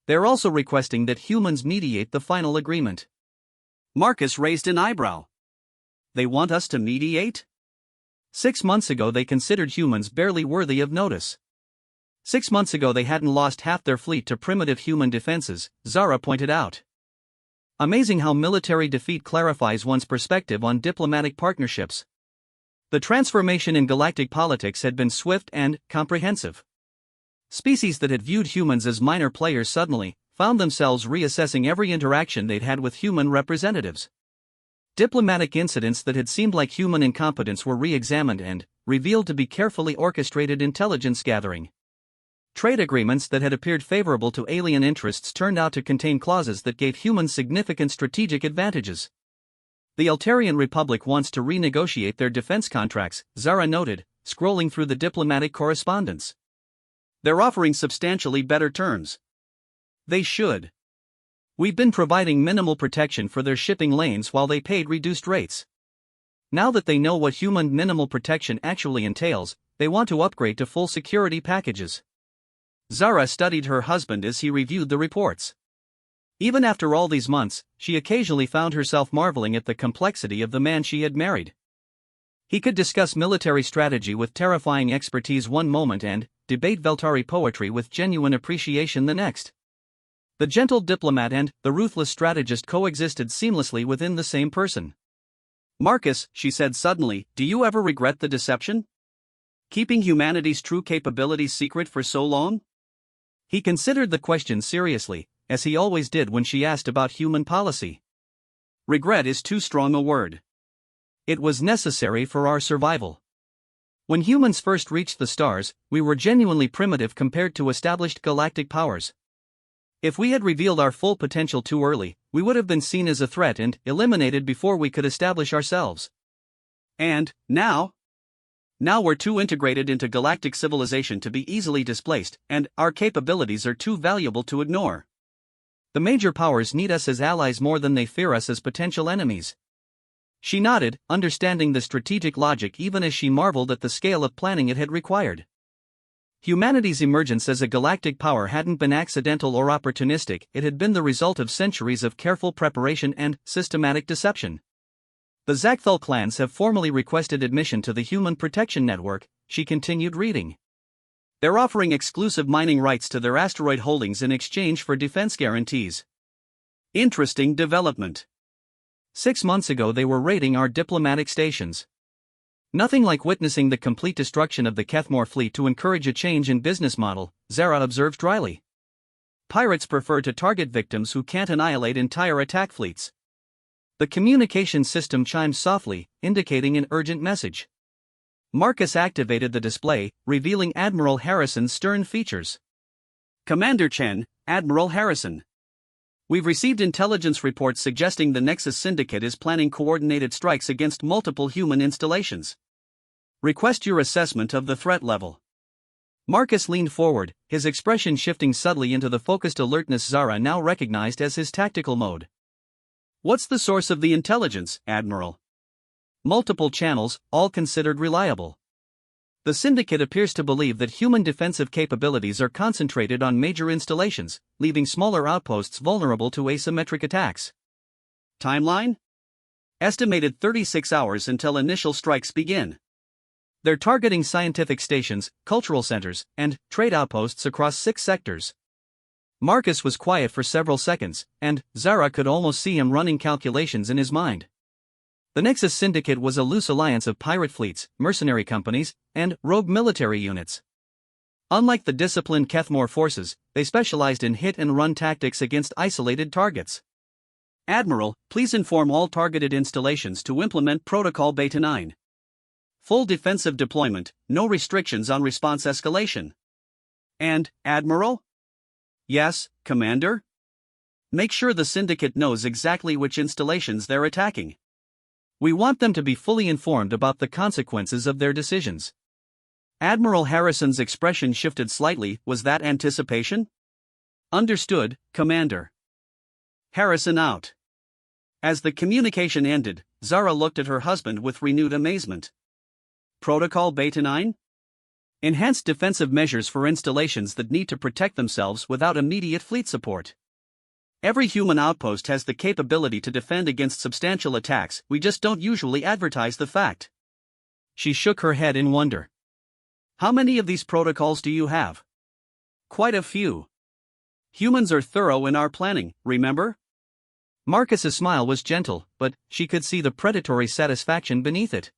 They're also requesting that humans mediate the final agreement." Marcus raised an eyebrow. "They want us to mediate?" 6 months ago they considered humans barely worthy of notice. 6 months ago they hadn't lost half their fleet to primitive human defenses, Zara pointed out. Amazing how military defeat clarifies one's perspective on diplomatic partnerships. The transformation in galactic politics had been swift and comprehensive. Species that had viewed humans as minor players suddenly found themselves reassessing every interaction they'd had with human representatives. Diplomatic incidents that had seemed like human incompetence were re-examined and revealed to be carefully orchestrated intelligence gathering. Trade agreements that had appeared favorable to alien interests turned out to contain clauses that gave humans significant strategic advantages. "The Altarian Republic wants to renegotiate their defense contracts," Zara noted, scrolling through the diplomatic correspondence. "They're offering substantially better terms." "They should. We've been providing minimal protection for their shipping lanes while they paid reduced rates. Now that they know what human minimal protection actually entails, they want to upgrade to full security packages." Zara studied her husband as he reviewed the reports. Even after all these months, she occasionally found herself marveling at the complexity of the man she had married. He could discuss military strategy with terrifying expertise one moment and debate Veltari poetry with genuine appreciation the next. The gentle diplomat and the ruthless strategist coexisted seamlessly within the same person. "Marcus," she said suddenly, "do you ever regret the deception? Keeping humanity's true capabilities secret for so long?" He considered the question seriously, as he always did when she asked about human policy. "Regret is too strong a word. It was necessary for our survival. When humans first reached the stars, we were genuinely primitive compared to established galactic powers. If we had revealed our full potential too early, we would have been seen as a threat and eliminated before we could establish ourselves. And now? Now we're too integrated into galactic civilization to be easily displaced, and our capabilities are too valuable to ignore. The major powers need us as allies more than they fear us as potential enemies." She nodded, understanding the strategic logic even as she marveled at the scale of planning it had required. Humanity's emergence as a galactic power hadn't been accidental or opportunistic, it had been the result of centuries of careful preparation and systematic deception. "The Zakthal clans have formally requested admission to the Human Protection Network," she continued reading. "They're offering exclusive mining rights to their asteroid holdings in exchange for defense guarantees." Interesting development. 6 months ago they were raiding our diplomatic stations. Nothing like witnessing the complete destruction of the Kethmore fleet to encourage a change in business model, Zara observed dryly. "Pirates prefer to target victims who can't annihilate entire attack fleets." The communication system chimed softly, indicating an urgent message. Marcus activated the display, revealing Admiral Harrison's stern features. "Commander Chen, Admiral Harrison. We've received intelligence reports suggesting the Nexus Syndicate is planning coordinated strikes against multiple human installations. Request your assessment of the threat level." Marcus leaned forward, his expression shifting subtly into the focused alertness Zara now recognized as his tactical mode. "What's the source of the intelligence, Admiral?" "Multiple channels, all considered reliable. The Syndicate appears to believe that human defensive capabilities are concentrated on major installations, leaving smaller outposts vulnerable to asymmetric attacks." "Timeline?" "Estimated 36 hours until initial strikes begin. They're targeting scientific stations, cultural centers, and trade outposts across 6 sectors." Marcus was quiet for several seconds, and Zara could almost see him running calculations in his mind. The Nexus Syndicate was a loose alliance of pirate fleets, mercenary companies, and rogue military units. Unlike the disciplined Kethmore forces, they specialized in hit-and-run tactics against isolated targets. "Admiral, please inform all targeted installations to implement Protocol Beta 9. Full defensive deployment, no restrictions on response escalation." "And, Admiral?" "Yes, Commander?" "Make sure the Syndicate knows exactly which installations they're attacking. We want them to be fully informed about the consequences of their decisions." Admiral Harrison's expression shifted slightly. Was that anticipation? "Understood, Commander." Harrison out. As the communication ended, Zara looked at her husband with renewed amazement. "Protocol Beta 9? Enhanced defensive measures for installations that need to protect themselves without immediate fleet support. Every human outpost has the capability to defend against substantial attacks, we just don't usually advertise the fact." She shook her head in wonder. "How many of these protocols do you have?" "Quite a few. Humans are thorough in our planning, remember?" Marcus's smile was gentle, but she could see the predatory satisfaction beneath it.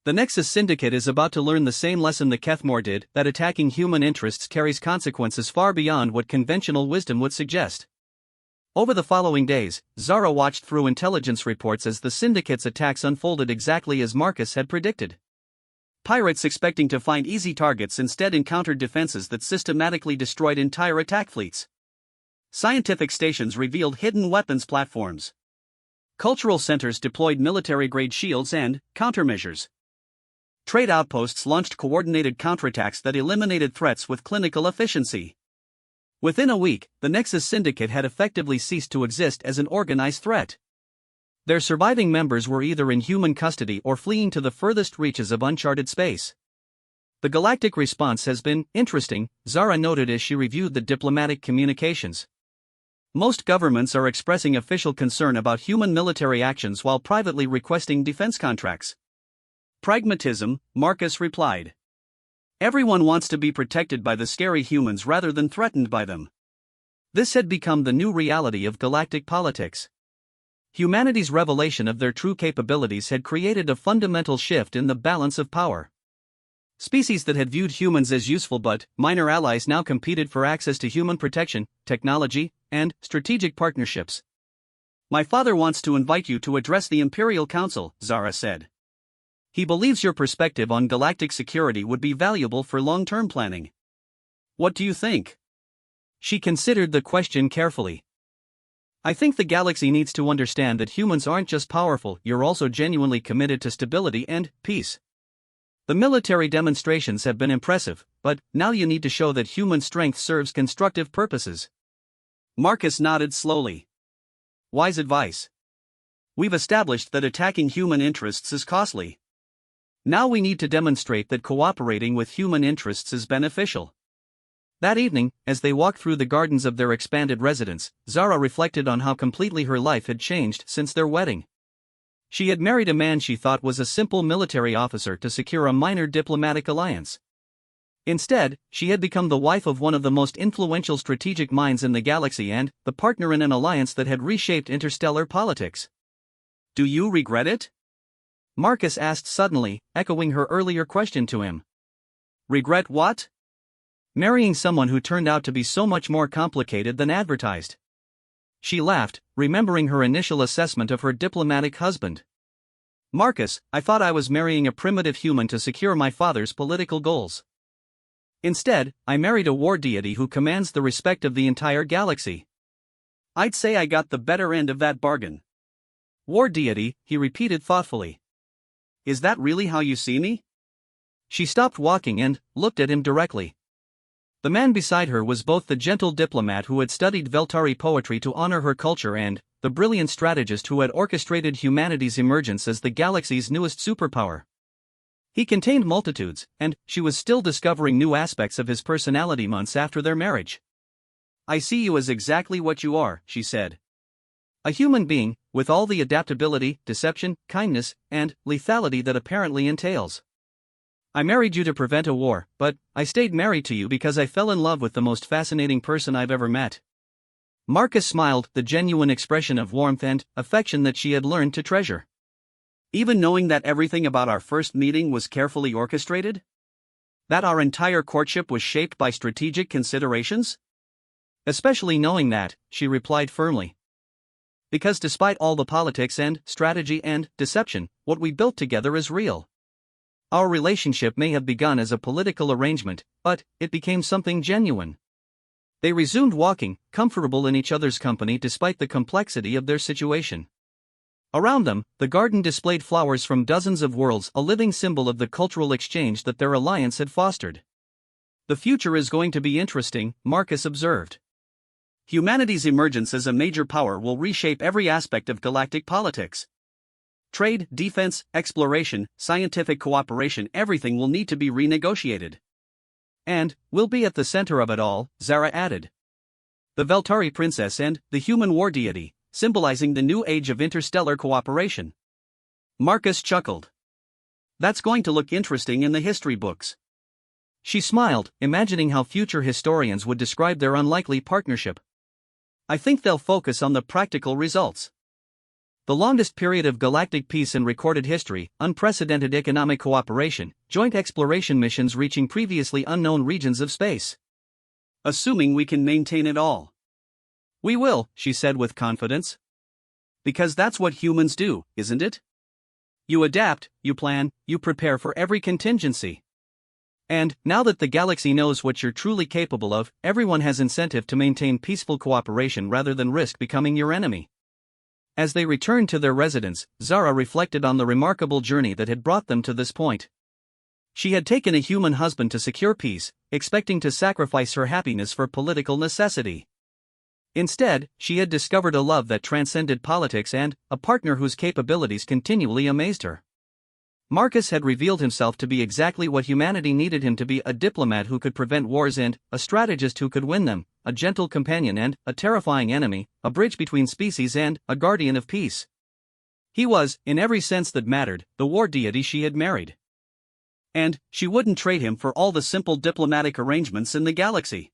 The Nexus Syndicate is about to learn the same lesson the Kethmore did, that attacking human interests carries consequences far beyond what conventional wisdom would suggest. Over the following days, Zara watched through intelligence reports as the Syndicate's attacks unfolded exactly as Marcus had predicted. Pirates expecting to find easy targets instead encountered defenses that systematically destroyed entire attack fleets. Scientific stations revealed hidden weapons platforms. Cultural centers deployed military-grade shields and countermeasures. Trade outposts launched coordinated counterattacks that eliminated threats with clinical efficiency. Within a week, the Nexus Syndicate had effectively ceased to exist as an organized threat. Their surviving members were either in human custody or fleeing to the furthest reaches of uncharted space. "The galactic response has been interesting," Zara noted as she reviewed the diplomatic communications. "Most governments are expressing official concern about human military actions while privately requesting defense contracts." "Pragmatism," Marcus replied. "Everyone wants to be protected by the scary humans rather than threatened by them." This had become the new reality of galactic politics. Humanity's revelation of their true capabilities had created a fundamental shift in the balance of power. Species that had viewed humans as useful but minor allies now competed for access to human protection, technology, and strategic partnerships. "My father wants to invite you to address the Imperial Council," Zara said. "He believes your perspective on galactic security would be valuable for long-term planning." "What do you think?" She considered the question carefully. "I think the galaxy needs to understand that humans aren't just powerful, you're also genuinely committed to stability and peace. The military demonstrations have been impressive, but now you need to show that human strength serves constructive purposes. Marcus nodded slowly. Wise advice. We've established that attacking human interests is costly. Now we need to demonstrate that cooperating with human interests is beneficial. That evening, as they walked through the gardens of their expanded residence, Zara reflected on how completely her life had changed since their wedding. She had married a man she thought was a simple military officer to secure a minor diplomatic alliance. Instead, she had become the wife of one of the most influential strategic minds in the galaxy and the partner in an alliance that had reshaped interstellar politics. Do you regret it? Marcus asked suddenly, echoing her earlier question to him. Regret what? Marrying someone who turned out to be so much more complicated than advertised. She laughed, remembering her initial assessment of her diplomatic husband. Marcus, I thought I was marrying a primitive human to secure my father's political goals. Instead, I married a war deity who commands the respect of the entire galaxy. I'd say I got the better end of that bargain. War deity, he repeated thoughtfully. Is that really how you see me? She stopped walking and looked at him directly. The man beside her was both the gentle diplomat who had studied Veltari poetry to honor her culture and the brilliant strategist who had orchestrated humanity's emergence as the galaxy's newest superpower. He contained multitudes, and she was still discovering new aspects of his personality months after their marriage. I see you as exactly what you are, she said. A human being, with all the adaptability, deception, kindness, and lethality that apparently entails. I married you to prevent a war, but I stayed married to you because I fell in love with the most fascinating person I've ever met. Marcus smiled, the genuine expression of warmth and affection that she had learned to treasure. Even knowing that everything about our first meeting was carefully orchestrated? That our entire courtship was shaped by strategic considerations? Especially knowing that, she replied firmly. Because despite all the politics and strategy and deception, what we built together is real. Our relationship may have begun as a political arrangement, but it became something genuine. They resumed walking, comfortable in each other's company despite the complexity of their situation. Around them, the garden displayed flowers from dozens of worlds, a living symbol of the cultural exchange that their alliance had fostered. The future is going to be interesting, Marcus observed. Humanity's emergence as a major power will reshape every aspect of galactic politics. Trade, defense, exploration, scientific cooperation, everything will need to be renegotiated. And we'll be at the center of it all, Zara added. The Veltari princess and the human war deity, symbolizing the new age of interstellar cooperation. Marcus chuckled. That's going to look interesting in the history books. She smiled, imagining how future historians would describe their unlikely partnership. I think they'll focus on the practical results. The longest period of galactic peace in recorded history, unprecedented economic cooperation, joint exploration missions reaching previously unknown regions of space. Assuming we can maintain it all. We will, she said with confidence. Because that's what humans do, isn't it? You adapt, you plan, you prepare for every contingency. And, now that the galaxy knows what you're truly capable of, everyone has incentive to maintain peaceful cooperation rather than risk becoming your enemy. As they returned to their residence, Zara reflected on the remarkable journey that had brought them to this point. She had taken a human husband to secure peace, expecting to sacrifice her happiness for political necessity. Instead, she had discovered a love that transcended politics and a partner whose capabilities continually amazed her. Marcus had revealed himself to be exactly what humanity needed him to be: a diplomat who could prevent wars and a strategist who could win them, a gentle companion and a terrifying enemy, a bridge between species and a guardian of peace. He was, in every sense that mattered, the war deity she had married. And she wouldn't trade him for all the simple diplomatic arrangements in the galaxy.